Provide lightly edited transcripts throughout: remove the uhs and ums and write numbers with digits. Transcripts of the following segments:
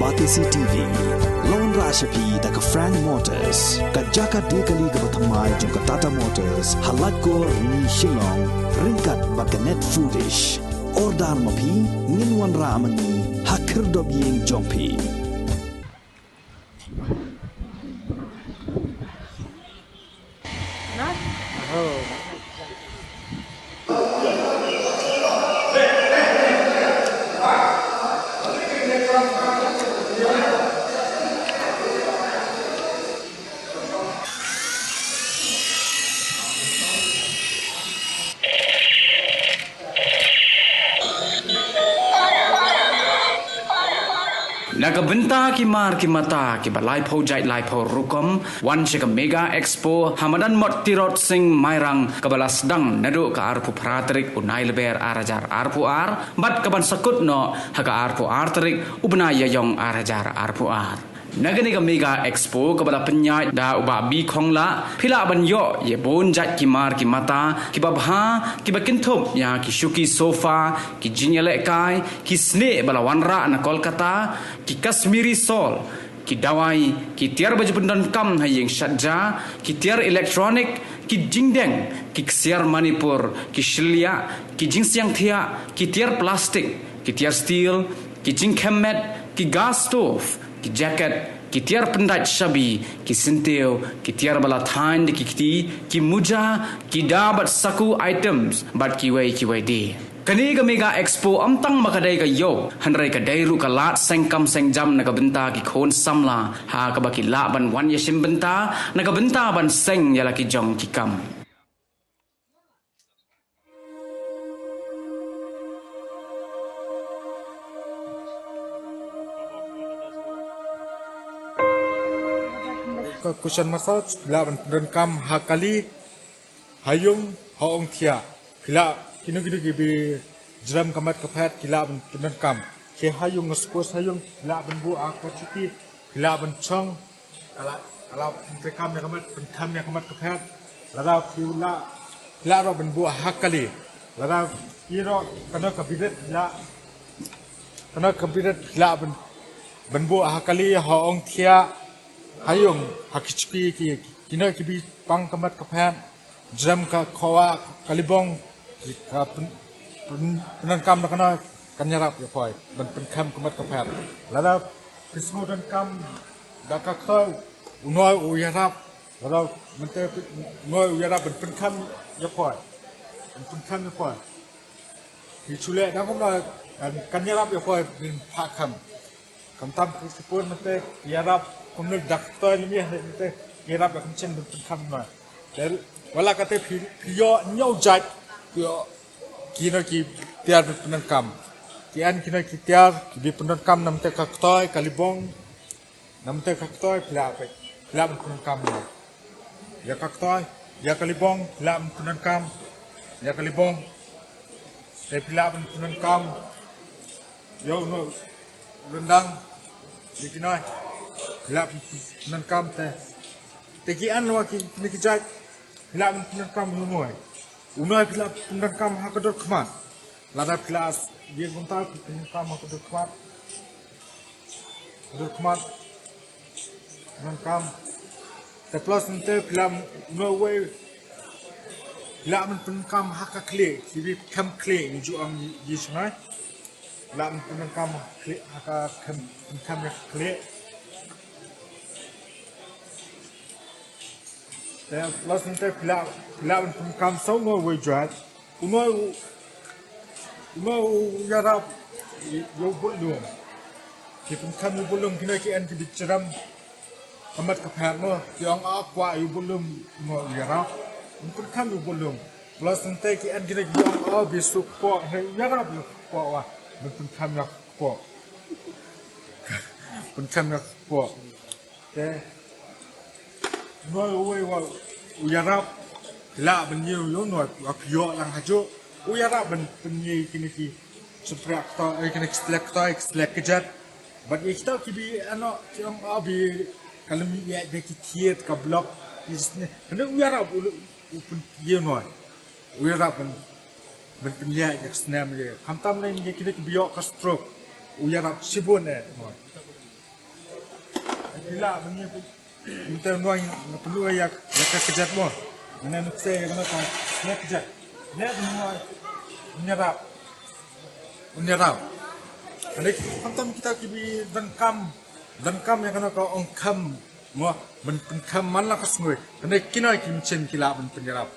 Batisi TV, Lone Rashapi daga Frank Motors, Kajaka Dekali Gabatamai Junka Tata Motors, Halatko ni Shillong, Ringkat Baganet Foodish, Ordar Mapi, Ninwan Ramani, Hakirdob Ying Jompi. Nagabenta ki mar ki mata ki balai po jai lai po rukom wan chika mega expo hamadan mot tirot sing mairang kabalas dang nadu ka arpu pratrik unai leber arajar arpu ar bat kaban sakut no haga arpu artrik ubna yayong arajar arpu ar nagani ka mega expo kabala penyai da uba bi khongla phila ban yo ye bon jat ki mar ki mata ki babha ki bakinthop ya ki shuki sofa ki jinyale kai ki sne bala wanra na kolkata ki Kashmiri sol, ki dawai, ki tiar baju pendan kam hayeng syadja, ki tiar elektronik, ki jingdeng, ki ksiar Manipur, ki shilya, ki jingsiang thia, ki tiar plastik, ki tiar steel, ki jingkemet, ki gas stove, ki jacket, ki tiar pendat shabi, ki sinteo, ki tiar bala thain ki kiti, ki muja, ki dabat saku items, bat ki wai di. Kani ka mega expo amtang makadai ka yo hanrai ka dairu ka lat sengkam sengjam naga benta ki khon samla ha ka baki la ban wan yashim benta naga benta ban seng yala ki jong ki kam Kushan massage la ban kam hakali hayung haong thia kila kini gibi jram kamat kaphat kila ban kam ke hayung ngspos hayung kila ban bu akot citi kila ban chong ala kam ya kamat kaphat lada kila ro ban bu hakali lada iro kana kabidet kila ban bu hakali haong thia hayung hakichpi kina kibi pang kamat kaphat jram ka khawa kalibong penan kam nak kena kanyarap ya poi ban pen kam kamat kaphat lada kismu dan kam daka khau unoi uyarap lada mente unoi uyarap ban pen kam ya poi pen kam ya poi ki chule dah kom da kanyarap ya poi bin phak kam tam kisipun mente yarap kom nek dak toy ni mente yarap ya kom chen ban pen kam noi dan wala kate pio nyau jat kina ki tiar penan kam kian kina ki tiar di penan kam namte kaktoy kalibong namte kaktoy pla penan kam ya kaktoy ya kalibong pla penan kam ya kalibong te pla penan kam yo no rendang dikinoy pla penan kam te kian wa ki jat pla penan kam numoy unai pila penan kam hakadot khmat lada kelas dia gontal penan kam hakadot khmat penan kam te plus nte pila no way pila penan kam hakakle kibi kam kle ni ju am yisnai pila penan kam kle haka kam kle dan plus nanti pila pun kam sau no wujud umau yarap yo bulung kita kam yo bulung kena ki an ki ceram kamat kaphat no yang akwa yo bulung no yarap pun kam yo bulung plus nanti ki an kena ki yang bisuk po yarap yo po wa pun kam yo po pun kam yo po noi uwe wa uyarap la benyu yo noi apyo lang hajo uyarap ben penyi kini ki seprak to kini selek kejat but kita kibi ano yang abi kalau ya de ki tiet ka blok isne kena uyarap pun yo noi uyarap ben penyi ya snam ye kamtam nei kini ki biok ka stroke uyarap sibun noi gila bani minta nuai perlu ya kejat mo. Mana nak saya kena kan nak kejat. Nak nuai menyerap. Adik, hantam kita kibi dan kam yang kena kau ongkam mo menkam malah kasmui. Adik kina kimcen kila penyerap.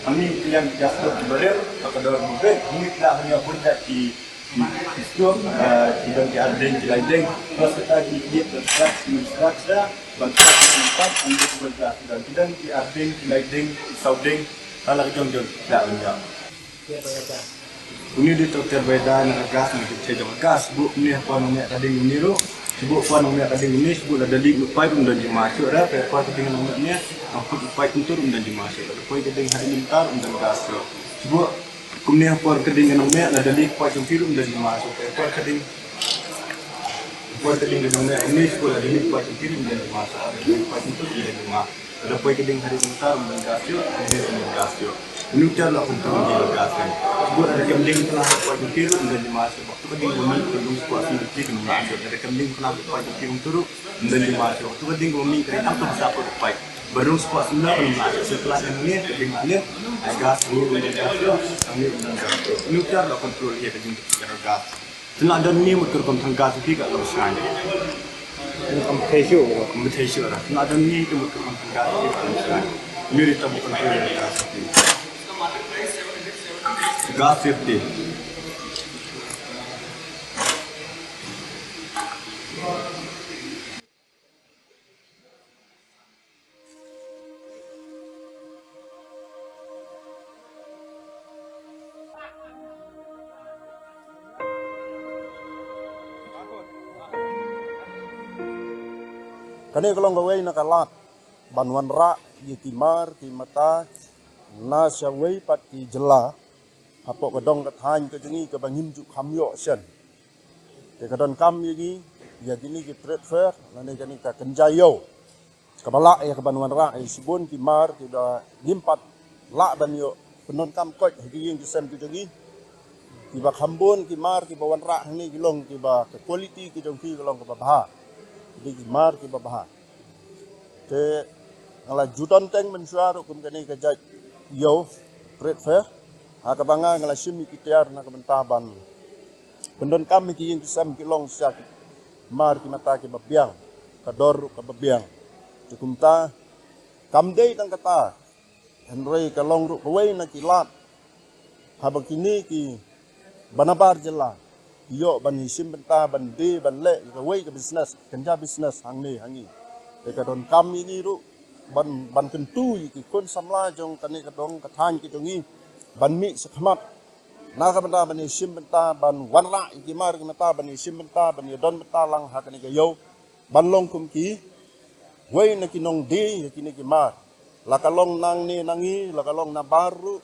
Kami yang jatuh kembali kepada mobil, kami tidak hanya pun di sistem, tidak di adeng, di lain, terus kita di terserak, bangsa tempat, ambil sebentar, dan tidak di adeng, di lain, di saudeng, kalau jong tidak hanya. Ini di terbeda dengan gas, dengan cecok gas, bu ini apa namanya tadi ini ro. Sebut puan umnya kadang ini sebut ada dik lupai pun dan dimasuk dah. Perempuan ketinggalan umnya, aku lupai pun turun dan dimasuk. Lupai keding hari mintar dan gasro. Sebut kumnya puan ketinggalan umnya ada dik lupai pun turun dan dimasuk. Perempuan keding umnya ini sebut ada dik lupai pun turun dan dimasuk. Ada dik lupai pun turun dan dimasuk. Ada lupai keding hari mintar dan gasro, ini dan gasro. Menukar lah untuk menjelaskan. Sebut ada kambing pernah buat jukir dan dimasuk. Waktu keding bumi perlu buat jukir dan dimasuk. Ada kambing pernah buat jukir untuk dan dimasuk. Waktu keding bumi kereta pun siapa lupai. Baru sebuah semula dan dimasuk. Setelah ini keding mana? Gas ini dan gas kami dan gas. Menukar lah kontrol ia keding gas. Setelah ada ni mutur kontrol gas juga kalau sekali. Kompetisi orang. Setelah ada ni itu mutur kontrol gas juga kalau sekali. Ini kita bukan kontrol gas. Gas safety. Kani kalau ngawai nakalat banwan ra yitimar kimata na syawai pat ki jela apok kedong kathan ke jengi ke bangim ju khamyo sen ke kadon kam yigi ya gini ki trade fair lane jani ka kenjayo kabala ya ke banwan ra sibun kimar ki da gimpat la banyo penon kam koj higi ying sen ki jengi ki ba khambon kimar ki bawan ra ni gilong ki ba ke quality ki jong ki gilong ke ba di mar ki babah te ngala juton teng mensuaro kum kani kajaj yo trade fair ha kabanga ngala simi kitiar na kabentaban pendon kami ki yang kisam kilong syak mar ki mata ki babyang kador ka babyang cukumta kamdei tang kata henrei kalong ru kawai na kilat habang kini ki banabar jela yo ban hisim benta ban de ban le ka wei ka business kanja business hangi te ka don kam ini ru ban kentu ki kon samla jong kani ka dong ka than ki jongi ban mi sakhmat na ka benta ban hisim benta ban wanra ki mar ki mata ban hisim benta ban yodon benta lang ha kani ka yo ban long kum ki wei na ki nong de ki ni ki mar la ka long nang ni nangi la ka long na baru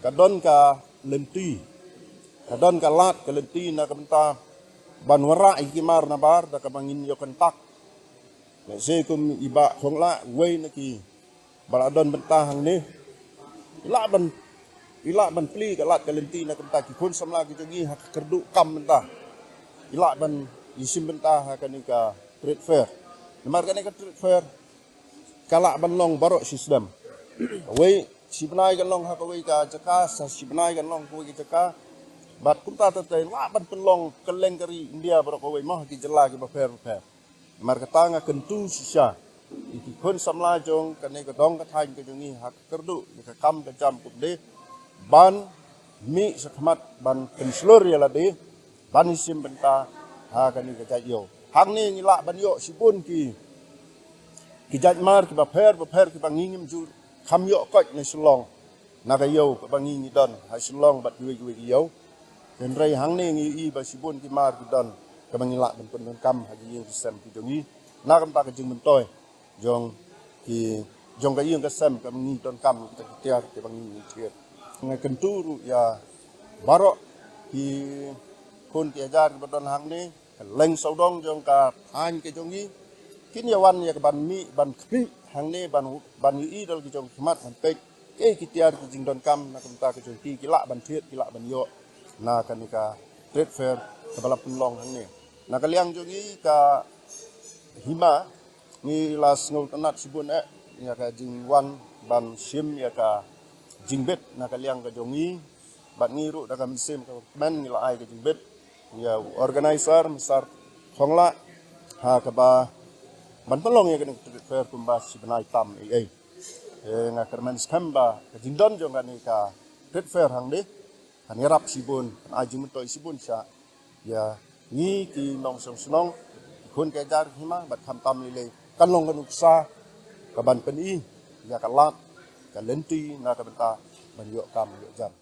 kadon ka lenti kadon ka lat ka lenti na kamta banwara ikimar na bar da kabangin yo kentak me se kum iba khong la wei na ki baladon bentah hang ni ila ban pli ka lat ka lenti na kamta ki kun samla ki jogi hak kerdu kam bentah ila ban isim bentah ka ni ka trade fair nemar ka ni ka trade fair kala ban long barok sistem wei si benai kan long hak wei ka jaka sa si benai kan long wei ka jaka bat kunta tatai la ban pelong keleng kari India barok wei mah ki jela ki ba fair nemar ka tanga kentu sisa iki kun samla jong ka ni ka dong ka thain ka jongi hak kerdu ka kam ka jam kup de ban mi sakmat ban penslur ya lade ban isim benta ha ka ni ka jayo hang ni ngila ban yo sipun ki jaj mar ki ba pher ki bangingim ju kham yo koj ni sulong na ka yo ka bangingi don ha sulong bat wi yo den rei hang ni ngi i ba sipun ki mar ki don ka bangila ben pun kam ha ji ki sem ki jongi na kam ta ka jing ben toy jong ka yeng ka sem ka bangi don kam ka tiar ki bangi tiar ngai kenturu ya barok ki kun ki ajar ki don hang ni leng saudong jong ka thain ke jongi kin yawan ya ban mi ban kri hang ne ban yu dal ki jong khmat ban pek ke ki tiar ki jing don kam na kam ta ki jong ki la ban thiet ki la ban yo na ka ni ka trade fair ka bala punlong hang ne na ka liang jong i ka hima ni las ngol tanat sibun ya ka jing wan ban sim ya ka jing bet na ka liang ka jong i ban ngi ru da ka sim ka men ni la ai ka jing bet ya organizer besar khongla ha ka ba ban pelong ya kan fair kumbas si benai tam nga kermen skamba ka jingdon jong kan ka trade fair hang de kan yarap sibun kan ajing mentoi sibun sya ya ni ki nong song snong kun ka jar hima bat kham tam le kan long kan uksa ka ban pen i ya ka lat ka lenti na ka benta ban yo kam yo jam